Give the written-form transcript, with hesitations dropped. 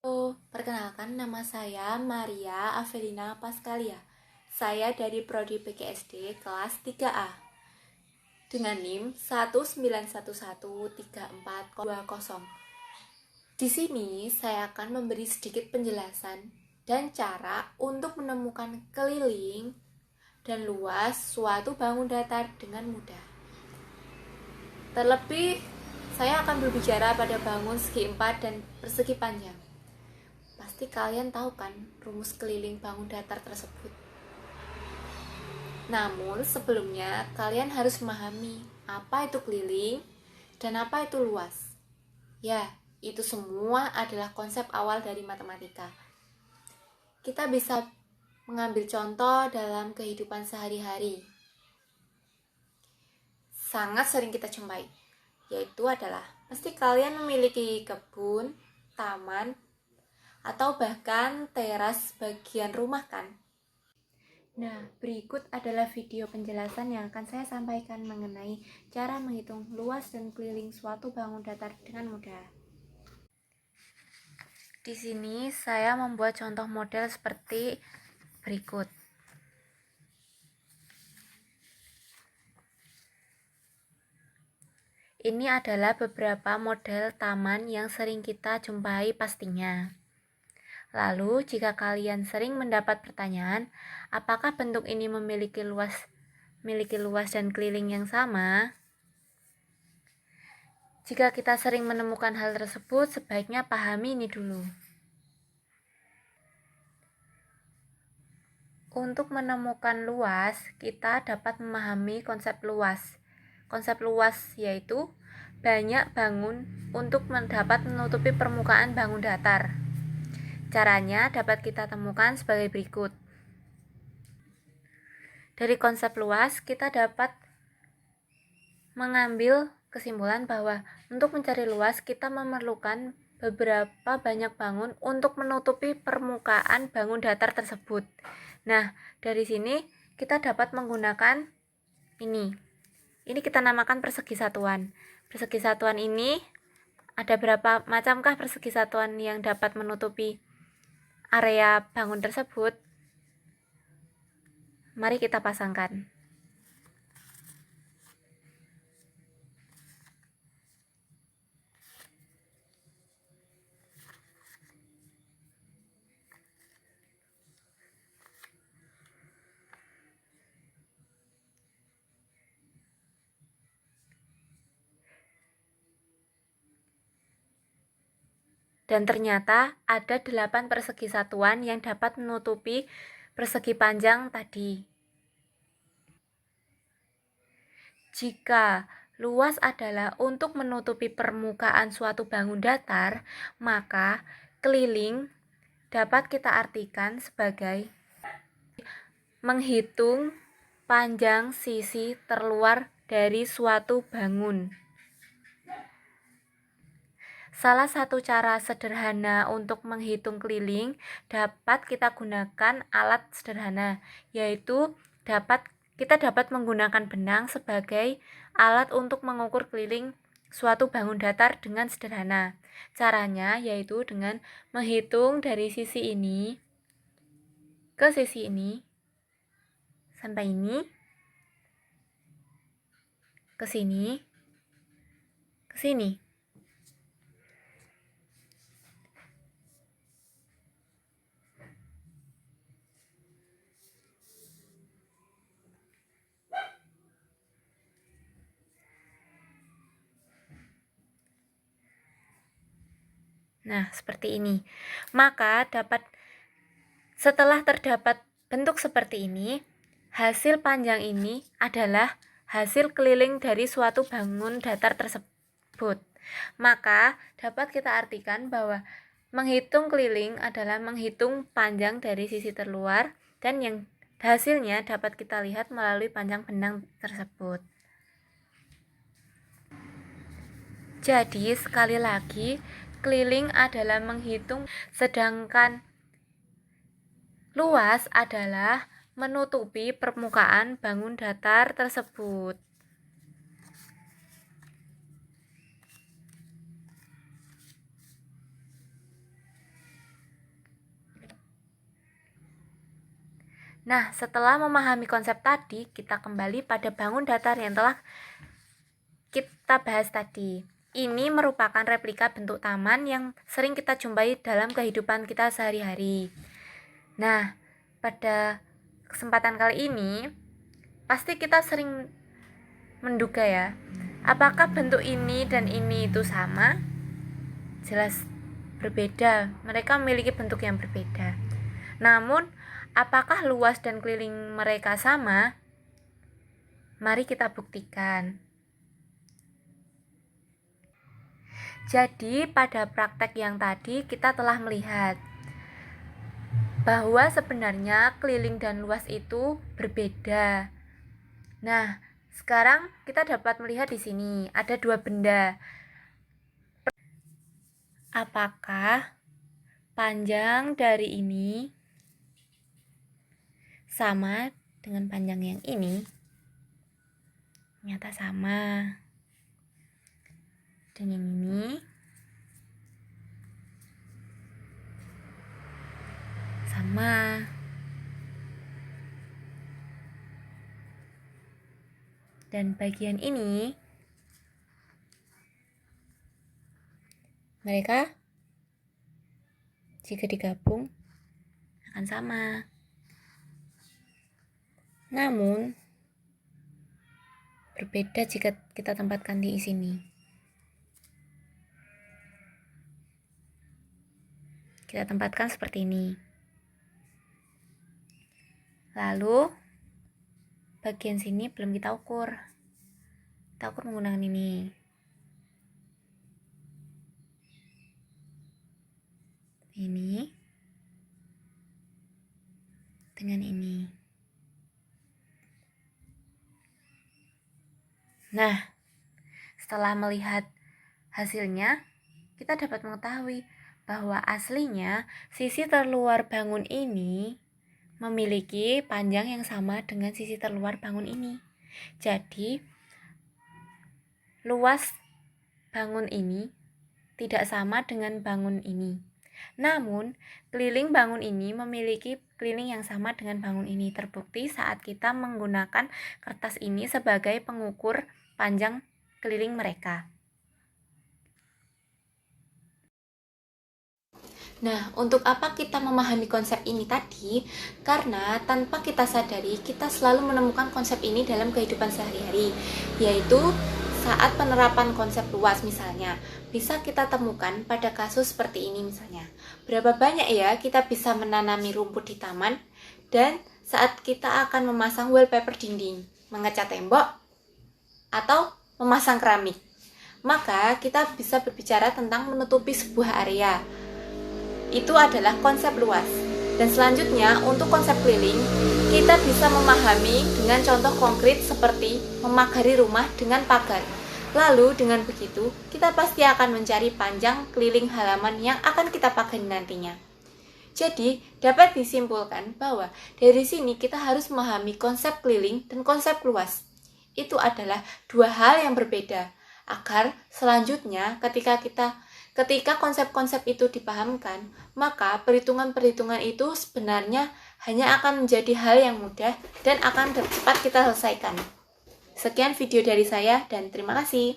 Halo, perkenalkan nama saya Maria Avelina Pascalia. Saya dari Prodi PGSD kelas 3A dengan NIM 191134220. Di sini saya akan memberi sedikit penjelasan dan cara untuk menemukan keliling dan luas suatu bangun datar dengan mudah. Terlebih, saya akan berbicara pada bangun segi 4 dan persegi panjang. Pasti kalian tahu kan rumus keliling bangun datar tersebut. Namun sebelumnya kalian harus memahami apa itu keliling dan apa itu luas. Ya, itu semua adalah konsep awal dari matematika. Kita bisa mengambil contoh dalam kehidupan sehari-hari. Sangat sering kita jumpai, yaitu adalah pasti kalian memiliki kebun, taman, atau bahkan teras bagian rumah kan? Nah, berikut adalah video penjelasan yang akan saya sampaikan mengenai cara menghitung luas dan keliling suatu bangun datar dengan mudah. Di sini saya membuat contoh model seperti berikut. Ini adalah beberapa model taman yang sering kita jumpai pastinya. Lalu, jika kalian sering mendapat pertanyaan, apakah bentuk ini memiliki luas dan keliling yang sama? Jika kita sering menemukan hal tersebut, sebaiknya pahami ini dulu. Untuk menemukan luas, kita dapat memahami konsep luas. Konsep luas yaitu banyak bangun untuk dapat menutupi permukaan bangun datar. Caranya dapat kita temukan sebagai berikut. Dari konsep luas, kita dapat mengambil kesimpulan bahwa untuk mencari luas, kita memerlukan beberapa banyak bangun untuk menutupi permukaan bangun datar tersebut. Nah, dari sini kita dapat menggunakan ini. Ini kita namakan persegi satuan. Persegi satuan ini ada berapa macamkah persegi satuan yang dapat menutupi area bangun tersebut? Mari kita pasangkan. Dan ternyata ada 8 persegi satuan yang dapat menutupi persegi panjang tadi. Jika luas adalah untuk menutupi permukaan suatu bangun datar, maka keliling dapat kita artikan sebagai menghitung panjang sisi terluar dari suatu bangun. Salah satu cara sederhana untuk menghitung keliling dapat kita gunakan alat sederhana, yaitu kita dapat menggunakan benang sebagai alat untuk mengukur keliling suatu bangun datar dengan sederhana. Caranya yaitu dengan menghitung dari sisi ini ke sisi ini, sampai ini, ke sini, ke sini. Nah, seperti ini. Maka setelah terdapat bentuk seperti ini, hasil panjang ini adalah hasil keliling dari suatu bangun datar tersebut. Maka dapat kita artikan bahwa menghitung keliling adalah menghitung panjang dari sisi terluar dan yang hasilnya dapat kita lihat melalui panjang benang tersebut. Jadi sekali lagi, keliling adalah menghitung, sedangkan luas adalah menutupi permukaan bangun datar tersebut. Nah, setelah memahami konsep tadi, kita kembali pada bangun datar yang telah kita bahas tadi. Ini merupakan replika bentuk taman yang sering kita jumpai dalam kehidupan kita sehari-hari. Nah, pada kesempatan kali ini, pasti kita sering menduga ya, apakah bentuk ini dan ini itu sama? Jelas berbeda, mereka memiliki bentuk yang berbeda. Namun, apakah luas dan keliling mereka sama? Mari kita buktikan. Jadi, pada praktek yang tadi kita telah melihat bahwa sebenarnya keliling dan luas itu berbeda. Nah, sekarang kita dapat melihat di sini ada dua benda. Apakah panjang dari ini sama dengan panjang yang ini? Ternyata sama. Dan yang ini sama. Dan bagian ini mereka jika digabung akan sama. Namun berbeda jika kita tempatkan di sini. Kita tempatkan seperti ini. Lalu bagian sini belum kita ukur. Kita ukur menggunakan ini. Ini dengan ini. Nah, setelah melihat hasilnya, kita dapat mengetahui bahwa aslinya sisi terluar bangun ini memiliki panjang yang sama dengan sisi terluar bangun ini. Jadi, luas bangun ini tidak sama dengan bangun ini. Namun, keliling bangun ini memiliki keliling yang sama dengan bangun ini. Terbukti saat kita menggunakan kertas ini sebagai pengukur panjang keliling mereka. Nah, untuk apa kita memahami konsep ini tadi? Karena tanpa kita sadari, kita selalu menemukan konsep ini dalam kehidupan sehari-hari, yaitu saat penerapan konsep luas misalnya. Bisa kita temukan pada kasus seperti ini misalnya. Berapa banyak ya kita bisa menanami rumput di taman, dan saat kita akan memasang wallpaper dinding, mengecat tembok, atau memasang keramik. Maka kita bisa berbicara tentang menutupi sebuah area. Itu adalah konsep luas. Dan selanjutnya untuk konsep keliling, kita bisa memahami dengan contoh konkret seperti memagari rumah dengan pagar. Lalu dengan begitu, kita pasti akan mencari panjang keliling halaman yang akan kita pagari nantinya. Jadi, dapat disimpulkan bahwa dari sini kita harus memahami konsep keliling dan konsep luas. Itu adalah dua hal yang berbeda, agar selanjutnya ketika konsep-konsep itu dipahamkan, maka perhitungan-perhitungan itu sebenarnya hanya akan menjadi hal yang mudah dan akan cepat kita selesaikan. Sekian video dari saya dan terima kasih.